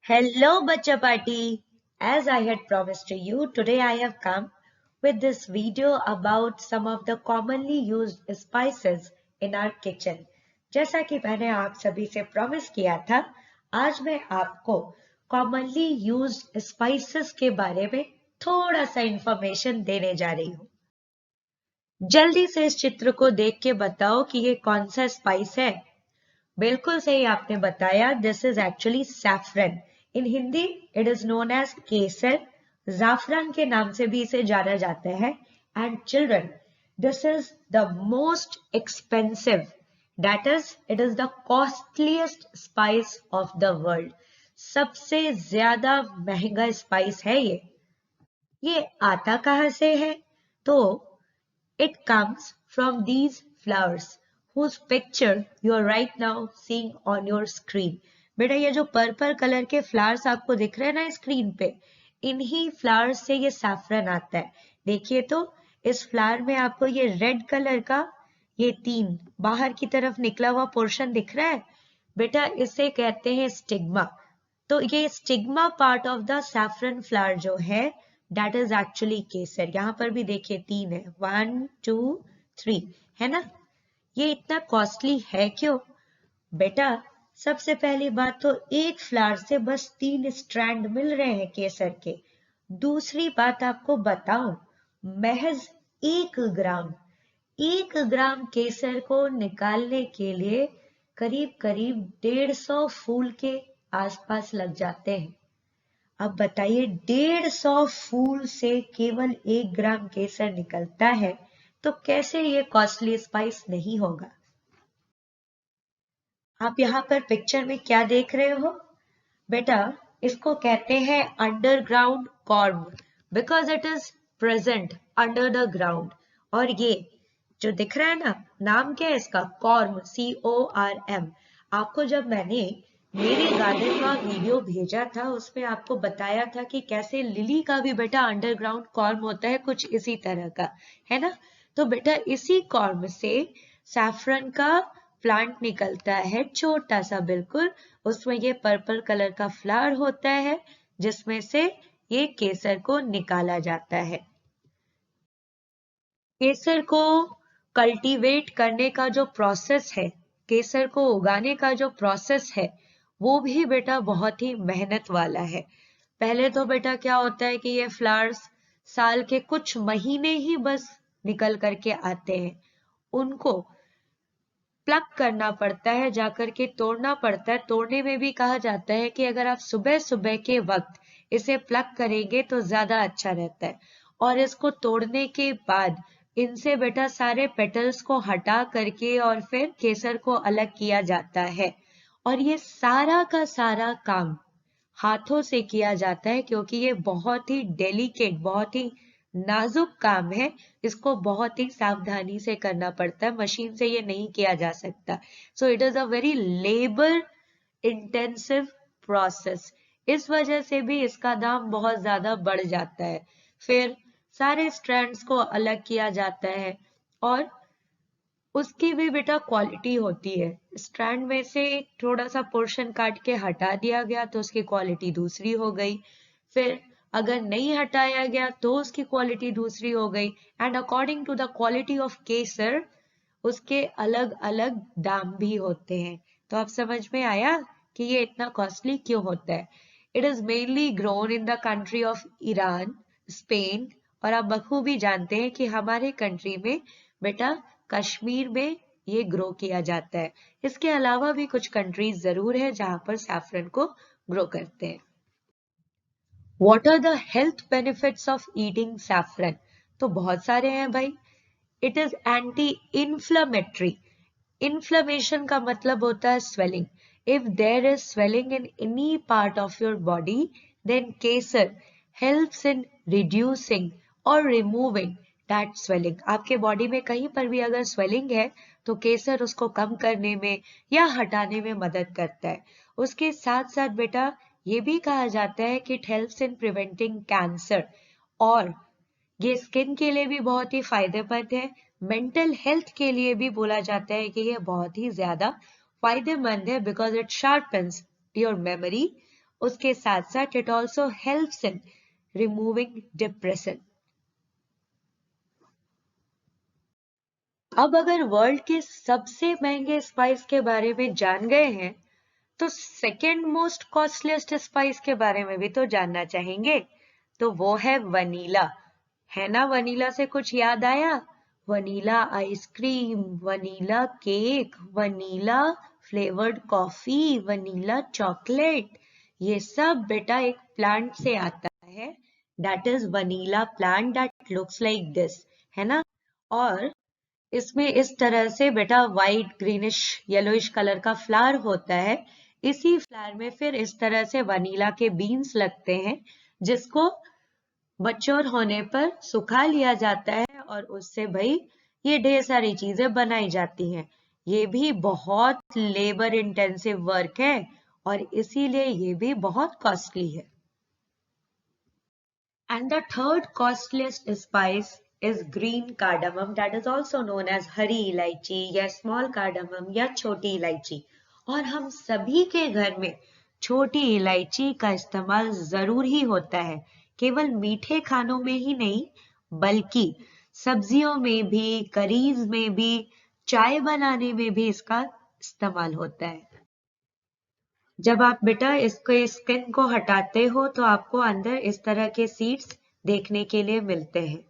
Hello, Bacha Party! As I had promised to you, today I have come with this video about some of the commonly used spices in our kitchen. जैसा कि मैंने आप सभी से promise किया था, आज मैं आपको commonly used spices के बारे में थोड़ा सा इंफॉर्मेशन देने जा रही हूँ। जल्दी से इस चित्र को देख के बताओ कि ये कौन सा स्पाइस है। बिल्कुल सही आपने बताया, this is actually saffron. In Hindi it is known as kesar. जाफरान के नाम से भी इसे जाना जाता है। And children, this is the most expensive, that is it is the costliest spice of the world. सबसे ज्यादा महंगा स्पाइस है ये आता कहां से है? तो it comes from these flowers whose picture you are right now seeing on your screen. बेटा ये जो पर्पल कलर के फ्लावर्स आपको दिख रहे हैं ना स्क्रीन पे, इन्हीं फ्लावर्स से ये सैफरन आता है। देखिए तो इस फ्लावर में आपको ये रेड कलर का ये 3 बाहर की तरफ निकला हुआ पोर्शन दिख रहा है। बेटा इसे कहते हैं स्टिग्मा। तो ये stigma part of the saffron flower जो है दैट इज एक्चुअली केसर। यहाँ पर भी देखिए 3 है, 1 2 3 है ना। ये इतना कॉस्टली है क्यों? बेटा सबसे पहली बात तो एक फ्लावर से बस 3 स्ट्रैंड मिल रहे हैं केसर के। दूसरी बात आपको बताऊं, महज 1 ग्राम केसर को निकालने के लिए करीब करीब 150 फूल के आसपास लग जाते हैं। अब बताइए 150 फूल से केवल 1 ग्राम केसर निकलता है, तो कैसे ये कॉस्टली स्पाइस नहीं होगा? आप यहाँ पर पिक्चर में क्या देख रहे हो? बेटा इसको कहते हैं underground corm, because it is present under the ground. और ये जो दिख रहा है ना, नाम क्या है इसका? Corm, CORM। आपको जब मैंने मेरे गार्डन का वीडियो भेजा था उसमें आपको बताया था कि कैसे लिली का भी बेटा अंडरग्राउंड कॉर्म होता है, कुछ इसी तरह का, है ना। तो बेटा इसी कॉर्म से सैफरन का प्लांट निकलता है, छोटा सा बिल्कुल। उसमें ये पर्पल कलर का फ्लावर होता है जिसमें से ये केसर को निकाला जाता है। केसर को कल्टीवेट करने का जो प्रोसेस है, केसर को उगाने का जो प्रोसेस है, वो भी बेटा बहुत ही मेहनत वाला है। पहले तो बेटा क्या होता है कि ये फ्लावर्स साल के कुछ महीने ही बस निकल करके आते हैं। उनको प्लक करना पड़ता है, जाकर के तोड़ना पड़ता है। तोड़ने में भी कहा जाता है कि अगर आप सुबह सुबह के वक्त इसे प्लक करेंगे तो ज्यादा अच्छा रहता है। और इसको तोड़ने के बाद इनसे बेटा सारे पेटल्स को हटा करके और फिर केसर को अलग किया जाता है। और ये सारा का सारा काम हाथों से किया जाता है, क्योंकि ये बहुत ही डेलिकेट, बहुत ही नाजुक काम है। इसको बहुत ही सावधानी से करना पड़ता है, मशीन से ये नहीं किया जा सकता। So it is a very labour intensive process. इस वजह से भी इसका दाम बहुत ज्यादा बढ़ जाता है। फिर सारे स्ट्रैंड्स को अलग किया जाता है और उसकी भी बेटा क्वालिटी होती है। स्ट्रैंड में से थोड़ा सा पोर्शन काट के हटा दिया गया तो उसकी क्वालिटी दूसरी हो गई। फिर अगर नहीं हटाया गया तो उसकी क्वालिटी दूसरी हो गई। And according to the quality of kesar उसके अलग अलग दाम भी होते हैं। तो आप समझ में आया कि ये इतना कॉस्टली क्यों होता है। It is mainly grown in the country of Iran, Spain. और आप बखूबी जानते हैं कि हमारे कंट्री में बेटा कश्मीर में ये ग्रो किया जाता है। इसके अलावा भी कुछ कंट्रीज जरूर है जहां पर सैफरन को ग्रो करते हैं। What are the health benefits of eating saffron? तो बहुत सारे हैं भाई। It is anti-inflammatory. Inflammation का मतलब होता है swelling. If there is swelling in any part of your body, then kesar helps in reducing or removing that swelling. आपके बॉडी में कहीं पर भी अगर swelling है तो केसर उसको कम करने में या हटाने में मदद करता है। उसके साथ साथ बेटा ये भी कहा जाता है कि it helps in preventing cancer. और ये स्किन के लिए भी बहुत ही फायदेमंद है। मेंटल हेल्थ के लिए भी बोला जाता है कि ये बहुत ही ज्यादा फायदेमंद है, because it sharpens your memory उसके साथ साथ it also helps in removing depression. अब अगर वर्ल्ड के सबसे महंगे स्पाइस के बारे में जान गए हैं, तो सेकेंड मोस्ट कॉस्टलीस्ट स्पाइस के बारे में भी तो जानना चाहेंगे। तो वो है वनीला। है ना, वनीला से कुछ याद आया? Vanilla ice cream, vanilla cake, vanilla flavoured coffee, vanilla chocolate, ये सब बेटा एक प्लांट से आता है। That is vanilla plant that looks like this, है ना। और इसमें इस तरह से बेटा व्हाइट ग्रीनिश येलोइश कलर का फ्लावर होता है। इसी फ्लावर में फिर इस तरह से वनीला के बीन्स लगते हैं, जिसको मैच्योर होने पर सुखा लिया जाता है और उससे भाई ये ढेर सारी चीजें बनाई जाती हैं। ये भी बहुत लेबर इंटेंसिव वर्क है और इसीलिए ये भी बहुत कॉस्टली है। And the third costliest spice is green cardamom, that is also known as हरी इलायची या small cardamom या छोटी इलायची। और हम सभी के घर में छोटी इलायची का इस्तेमाल जरूर ही होता है, केवल मीठे खानों में ही नहीं बल्कि सब्जियों में भी, करीज में भी, चाय बनाने में भी इसका इस्तेमाल होता है। जब आप बेटा इसके स्किन को हटाते हो तो आपको अंदर इस तरह के सीड्स देखने के लिए मिलते हैं।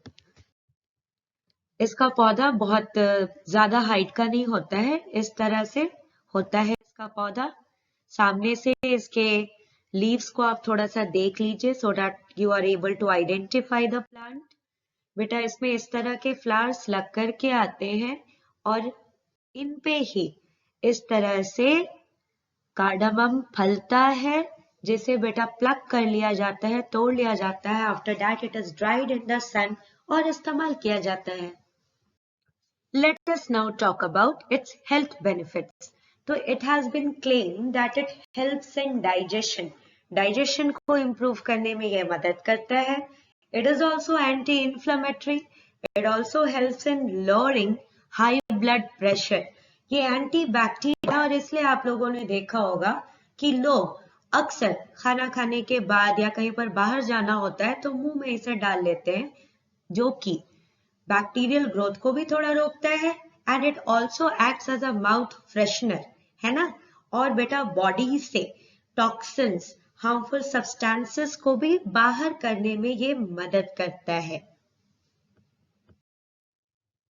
इसका पौधा बहुत ज्यादा हाइट का नहीं होता है, इस तरह से होता है इसका पौधा। सामने से इसके लीव्स को आप थोड़ा सा देख लीजिए so that you are able to identify the plant. बेटा इसमें इस तरह के फ्लावर्स लग कर के आते हैं और इन पे ही इस तरह से कार्डामम फलता है, जिसे बेटा प्लग कर लिया जाता है, तोड़ लिया जाता है। After that it is dried in the sun और इस्तेमाल किया जाता है। Let us now talk about its health benefits. तो it has been claimed that it helps in digestion. Digestion को इम्प्रूव करने में यह मदद करता है। It is also anti inflammatory. It also helps in lowering high blood pressure. ये anti bacteria, और इसलिए आप लोगों ने देखा होगा कि लोग अक्सर खाना खाने के बाद या कहीं पर बाहर जाना होता है तो मुंह में इसे डाल लेते हैं, जो कि बैक्टीरियल ग्रोथ को भी थोड़ा रोकता है and it also acts as a mouth freshener, है ना। और बेटा बॉडी से टॉक्सिन्स, हार्मफुल सब्सटेंसेस को भी बाहर करने में ये मदद करता है।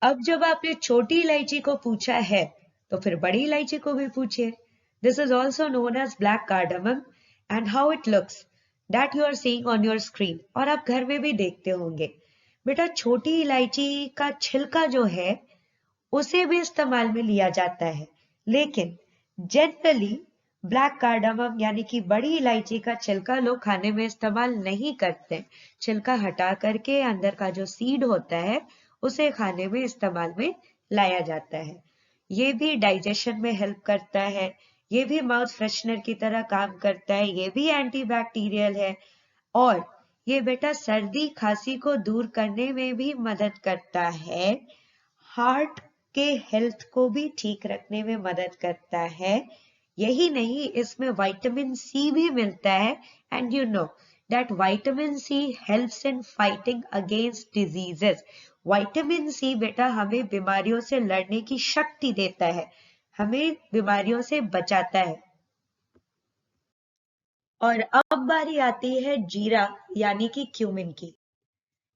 अब जब आपने छोटी इलायची को पूछा है तो फिर बड़ी इलायची को भी पूछिए। This is also known as black cardamom and how it looks that you are seeing on your screen, और आप घर में भी देखते होंगे। बेटा छोटी इलायची का छिलका जो है उसे भी इस्तेमाल में लिया जाता है, लेकिन जनरली ब्लैक कार्डामम यानी कि बड़ी इलायची का छिलका लोग खाने में इस्तेमाल नहीं करते। छिलका हटा करके अंदर का जो सीड होता है उसे खाने में इस्तेमाल में लाया जाता है। ये भी डाइजेशन में हेल्प करता है, ये भी माउथ फ्रेशनर की तरह काम करता है, ये भी एंटीबैक्टीरियल है और ये बेटा सर्दी खांसी को दूर करने में भी मदद करता है। हार्ट के हेल्थ को भी ठीक रखने में मदद करता है। यही नहीं, इसमें विटामिन सी भी मिलता है and you know that vitamin C helps in fighting against diseases. Vitamin C बेटा हमें बीमारियों से लड़ने की शक्ति देता है, हमें बीमारियों से बचाता है। और अब बारी आती है जीरा यानी कि क्यूमिन की।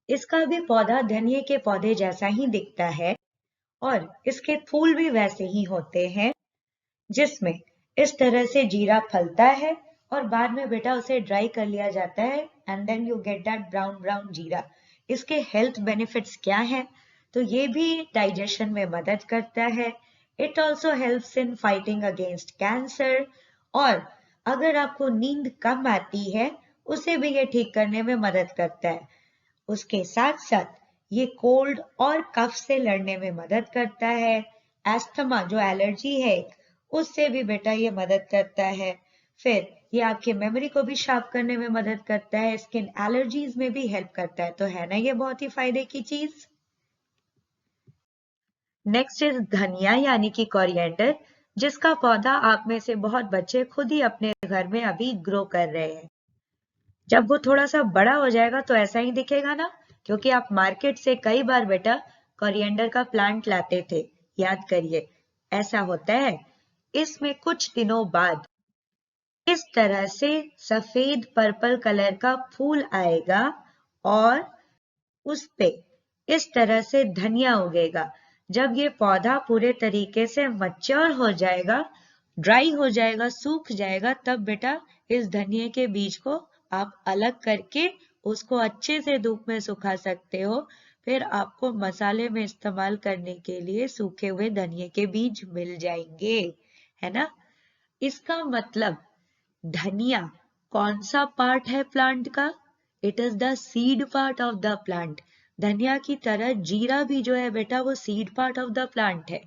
इसका भी पौधा धनिये के पौधे जैसा ही दिखता है और इसके फूल भी वैसे ही होते हैं, जिसमें इस तरह से जीरा फलता है और बाद में बेटा उसे ड्राई कर लिया जाता है and then you get that brown brown jeera. इसके हेल्थ बेनिफिट्स क्या हैं? तो ये भी डाइजेशन में मदद करता है। It also helps in fighting against cancer, और अगर आपको नींद कम आती है उसे भी ये ठीक करने में मदद करता है। उसके साथ साथ ये कोल्ड और कफ से लड़ने में मदद करता है। एस्थमा जो एलर्जी है उससे भी बेटा ये मदद करता है। फिर ये आपके मेमोरी को भी शार्प करने में मदद करता है, स्किन एलर्जीज में भी हेल्प करता है। तो है ना ये बहुत ही फायदे की चीज। नेक्स्ट इज धनिया यानी कि कोरिएंडर। जिसका पौधा आप में से बहुत बच्चे खुद ही अपने घर में अभी ग्रो कर रहे हैं। जब वो थोड़ा सा बड़ा हो जाएगा तो ऐसा ही दिखेगा ना, क्योंकि आप मार्केट से कई बार बेटा कोरिएंडर का प्लांट लाते थे, याद करिए। ऐसा होता है। इसमें कुछ दिनों बाद इस तरह से सफेद पर्पल कलर का फूल आएगा और उस पे इस तरह से धनिया उगेगा। जब ये पौधा पूरे तरीके से मैच्योर हो जाएगा, ड्राई हो जाएगा, सूख जाएगा, तब बेटा इस धनिये के बीज को आप अलग करके उसको अच्छे से धूप में सुखा सकते हो। फिर आपको मसाले में इस्तेमाल करने के लिए सूखे हुए धनिये के बीज मिल जाएंगे, है ना। इसका मतलब धनिया कौन सा पार्ट है प्लांट का? It is the seed part of the plant. धनिया की तरह जीरा भी जो है बेटा वो seed part of the plant है।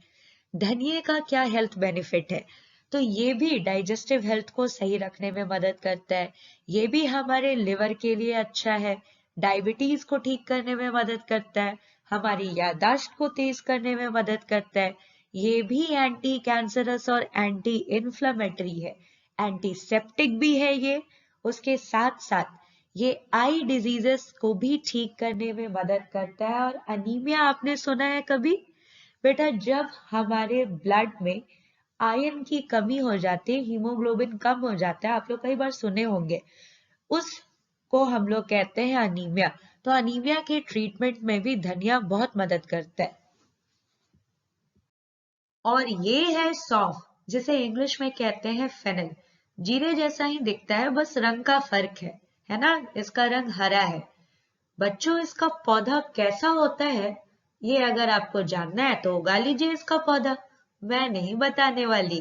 धनिये का क्या हेल्थ बेनिफिट है? तो ये भी डाइजेस्टिव हेल्थ को सही रखने में मदद करता है। ये भी हमारे लिवर के लिए अच्छा है। डायबिटीज को ठीक करने में मदद करता है। हमारी याददाश्त को तेज करने में मदद करता है। ये भी एंटी कैंसरस और एंटी इन्फ्लेमेटरी है। एंटीसेप्टिक भी है ये। उसके साथ साथ ये आई डिजीजेस को भी ठीक करने में मदद करता है। और अनीमिया आपने सुना है कभी? बेटा जब हमारे ब्लड में आयरन की कमी हो जाती है, हीमोग्लोबिन कम हो जाता है, आप लोग कई बार सुने होंगे, उसको हम लोग कहते हैं अनीमिया। तो अनीमिया के ट्रीटमेंट में भी धनिया बहुत मदद करता है। और ये है सौंफ, जिसे इंग्लिश में कहते हैं फेनल। जीरे जैसा ही दिखता है, बस रंग का फर्क है ना। इसका रंग हरा है। बच्चों इसका पौधा कैसा होता है, ये अगर आपको जानना है तो उगा लीजिए इसका पौधा, मैं नहीं बताने वाली।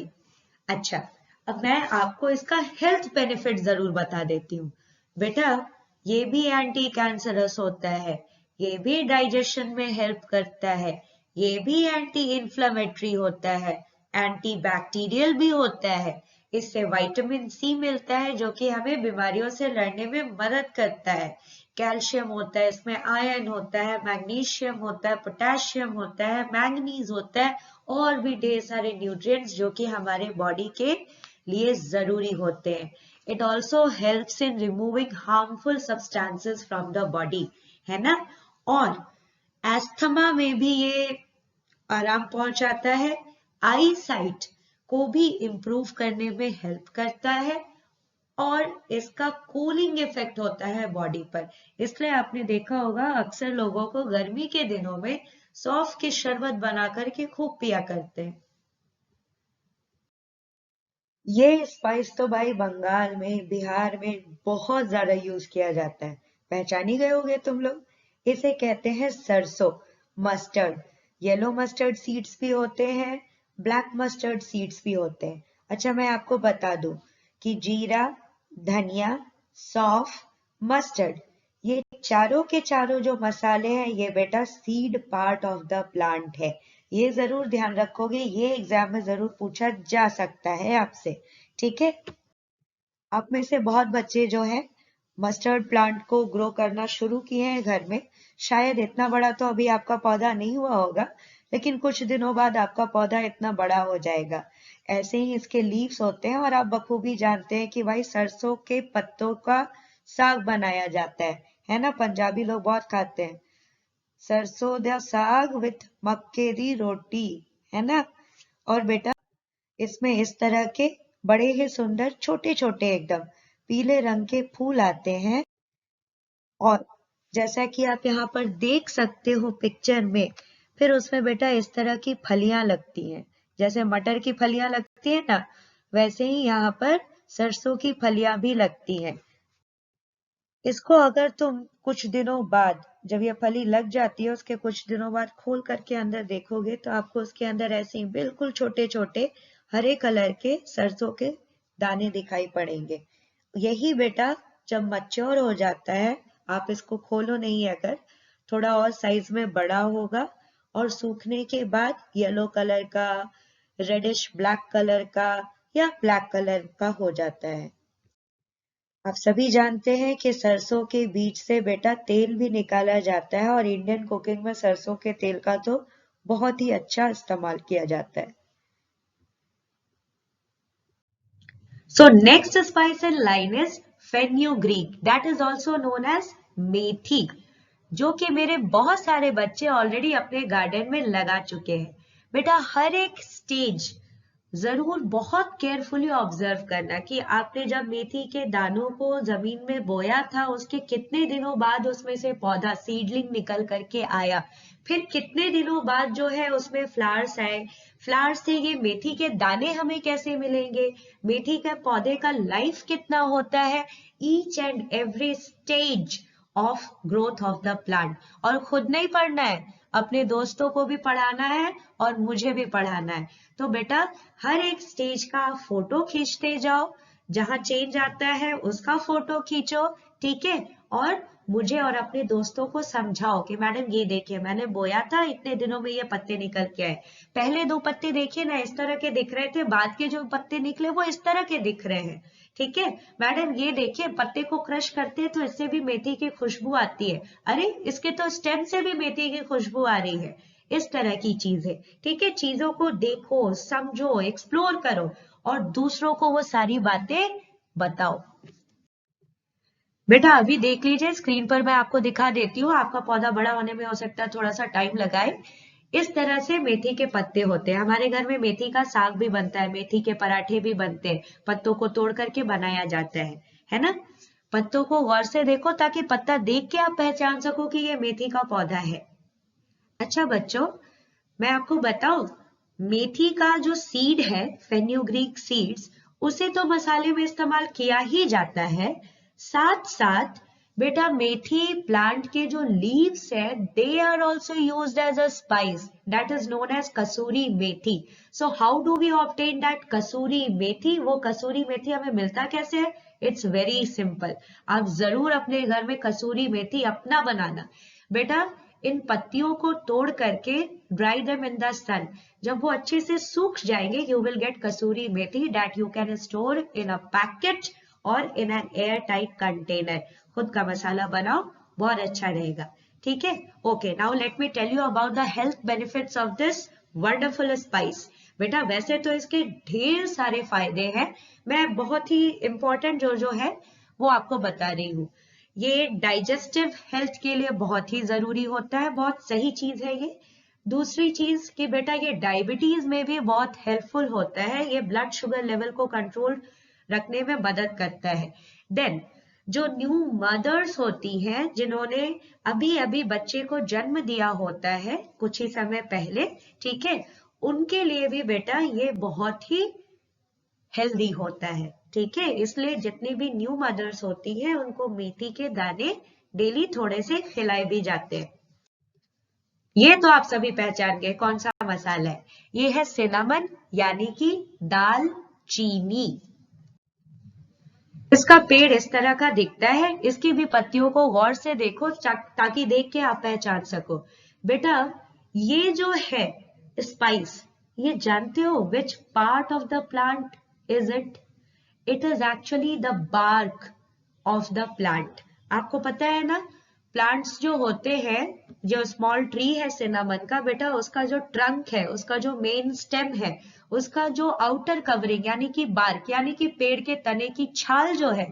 अच्छा, अब मैं आपको इसका हेल्थ बेनिफिट जरूर बता देती हूँ। बेटा ये भी एंटी कैंसरस होता है, ये भी डाइजेशन में हेल्प करता है, ये भी एंटी इन्फ्लेमेटरी होता है, एंटी बैक्टीरियल भी होता है। इससे विटामिन सी मिलता है जो कि हमें बीमारियों से लड़ने में मदद करता है। कैल्शियम होता है इसमें, आयरन होता है, मैग्नीशियम होता है, पोटेशियम होता है, मैंगनीज होता है, और भी ढेर सारे न्यूट्रिएंट्स जो कि हमारे बॉडी के लिए जरूरी होते हैं। It also helps in removing harmful substances from the body, है ना। और एस्थमा में भी ये आराम पहुंचाता है। आई साइट को भी इंप्रूव करने में हेल्प करता है। और इसका कूलिंग इफेक्ट होता है बॉडी पर। इसलिए आपने देखा होगा अक्सर लोगों को गर्मी के दिनों में सौंफ की शरबत बना करके खूब पिया करते हैं। ये स्पाइस तो भाई बंगाल में, बिहार में बहुत ज्यादा यूज किया जाता है। पहचान ही गए होगे तुम लोग। इसे कहते हैं सरसों, मस्टर्ड। येलो मस्टर्ड सीड्स भी होते हैं, ब्लैक मस्टर्ड सीड्स भी होते हैं। अच्छा मैं आपको बता दूं कि जीरा, धनिया, सौंफ, मस्टर्ड, ये चारों के चारों जो मसाले हैं ये बेटा seed part of the plant है। ये जरूर ध्यान रखोगे, ये एग्जाम में जरूर पूछा जा सकता है आपसे, ठीक है। आप में से बहुत बच्चे जो है मस्टर्ड प्लांट को ग्रो करना शुरू किए हैं घर में। शायद इतना बड़ा तो अभी आपका पौधा नहीं हुआ होगा, लेकिन कुछ दिनों बाद आपका पौधा इतना बड़ा हो जाएगा। ऐसे ही इसके लीव्स होते हैं। और आप बखूबी जानते हैं कि भाई सरसों के पत्तों का साग बनाया जाता है ना। पंजाबी लोग बहुत खाते हैं सरसों दा साग विथ मक्के दी रोटी, है ना। और बेटा इसमें इस तरह के बड़े ही सुंदर छोटे छोटे एकदम पीले रंग के फूल आते हैं। और जैसा कि आप यहाँ पर देख सकते हो पिक्चर में, फिर उसमें बेटा इस तरह की फलियां लगती हैं। जैसे मटर की फलियां लगती है ना, वैसे ही यहाँ पर सरसों की फलियां भी लगती हैं। इसको अगर तुम कुछ दिनों बाद, जब ये फली लग जाती है उसके कुछ दिनों बाद खोल करके अंदर देखोगे तो आपको उसके अंदर ऐसे ही बिल्कुल छोटे छोटे हरे कलर के सरसों के दाने दिखाई पड़ेंगे। यही बेटा जब मैच्योर हो जाता है, आप इसको खोलो नहीं, अगर थोड़ा और साइज में बड़ा होगा और सूखने के बाद येलो कलर का, रेडिश ब्लैक कलर का या ब्लैक कलर का हो जाता है। आप सभी जानते हैं कि सरसों के बीज से बेटा तेल भी निकाला जाता है। और इंडियन कुकिंग में सरसों के तेल का तो बहुत ही अच्छा इस्तेमाल किया जाता है। So next spice in line is fenugreek, that is also known as मेथी, जो कि मेरे बहुत सारे बच्चे ऑलरेडी अपने गार्डन में लगा चुके हैं। बेटा हर एक स्टेज जरूर बहुत केयरफुली ऑब्जर्व करना कि आपने जब मेथी के दानों को जमीन में बोया था उसके कितने दिनों बाद उसमें से पौधा सीडलिंग निकल करके आया, फिर कितने दिनों बाद जो है उसमें फ्लावर्स आए, फ्लावर्स से ये मेथी के दाने हमें कैसे मिलेंगे, मेथी के पौधे का लाइफ कितना होता है, each and every stage of growth of the plant. और खुद नहीं पढ़ना है, अपने दोस्तों को भी पढ़ाना है और मुझे भी पढ़ाना है। तो बेटा हर एक स्टेज का फोटो खींचते जाओ, जहां चेंज आता है उसका फोटो खींचो, ठीक है, और मुझे और अपने दोस्तों को समझाओ कि मैडम ये देखिए मैंने बोया था, इतने दिनों में ये पत्ते निकल के आए, पहले 2 पत्ते देखिए ना इस तरह के दिख रहे थे, बाद के जो पत्ते निकले वो इस तरह के दिख रहे हैं, ठीक है। मैडम ये देखिए पत्ते को क्रश करते हैं तो इससे भी मेथी की खुशबू आती है, अरे इसके तो स्टेम से भी मेथी की खुशबू आ रही है, इस तरह की चीजें, ठीक है। चीजों को देखो, समझो, एक्सप्लोर करो और दूसरों को वो सारी बातें बताओ। बेटा अभी देख लीजिए स्क्रीन पर, मैं आपको दिखा देती हूँ, आपका पौधा बड़ा होने में हो सकता है थोड़ा सा टाइम लगाए। इस तरह से मेथी के पत्ते होते हैं, हमारे घर में मेथी का साग भी बनता है, मेथी के पराठे भी बनते हैं, पत्तों को तोड़ करके बनाया जाता है ना। पत्तों को गौर से देखो ताकि पत्ता देख के आप पहचान सको कि ये मेथी का पौधा है। अच्छा बच्चों, मैं आपको बताऊं, मेथी का जो सीड है फेन्यूग्रीक सीड्स, उसे तो मसाले में इस्तेमाल किया ही जाता है, साथ साथ बेटा मेथी प्लांट के जो लीव्स है they are also used as a spice, that is known as kasuri methi. So how do we obtain that kasuri methi, वो कसूरी मेथी हमें मिलता कैसे है, इट्स वेरी सिंपल, आप जरूर अपने घर में कसूरी मेथी अपना बनाना। बेटा इन पत्तियों को तोड़ करके dry them in the sun, जब वो अच्छे से सूख जाएंगे you will get kasuri methi that you can store in a packet और in an airtight container. खुद का मसाला बनाओ, बहुत अच्छा रहेगा, ठीक है। Okay, now let me tell you about the health benefits of this wonderful spice. बेटा वैसे तो इसके ढेर सारे फायदे हैं, मैं बहुत ही इंपॉर्टेंट जो है वो आपको बता रही हूँ। ये डाइजेस्टिव हेल्थ के लिए बहुत ही जरूरी होता है, बहुत सही चीज है ये। दूसरी चीज कि बेटा ये डायबिटीज में भी बहुत हेल्पफुल होता है, ये ब्लड शुगर लेवल को कंट्रोल रखने में मदद करता है। देन जो न्यू मदर्स होती हैं जिन्होंने अभी अभी बच्चे को जन्म दिया होता है कुछ ही समय पहले, ठीक है, उनके लिए भी बेटा ये बहुत ही हेल्दी होता है, ठीक है। इसलिए जितनी भी न्यू मदर्स होती हैं उनको मेथी के दाने डेली थोड़े से खिलाए भी जाते हैं। ये तो आप सभी पहचान गए कौन सा मसाला है, ये है सिनामन यानी कि दाल चीनी। इसका पेड़ इस तरह का दिखता है, इसकी भी पत्तियों को गौर से देखो ताकि देख के आप पहचान सको। बेटा ये जो है स्पाइस, ये जानते हो which part of the plant is it? It is actually the bark of the plant. आपको पता है ना, प्लांट्स जो होते हैं, जो स्मॉल ट्री है सिनामन का, बेटा उसका जो ट्रंक है, उसका जो मेन स्टेम है, उसका जो आउटर कवरिंग यानी कि बार्क यानी कि पेड़ के तने की छाल जो है,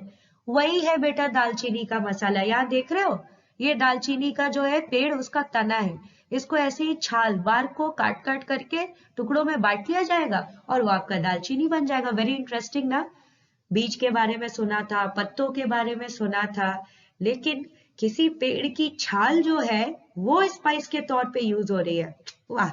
वही है बेटा दालचीनी का मसाला। यहाँ देख रहे हो, ये दालचीनी का जो है पेड़, उसका तना है, इसको ऐसे ही छाल बार्क को काट काट करके टुकड़ों में बांट लिया जाएगा और वो आपका दालचीनी बन जाएगा। वेरी इंटरेस्टिंग ना। बीज के बारे में सुना था, पत्तों के बारे में सुना था, लेकिन किसी पेड़ की छाल जो है वो स्पाइस के तौर पे यूज हो रही है, वाह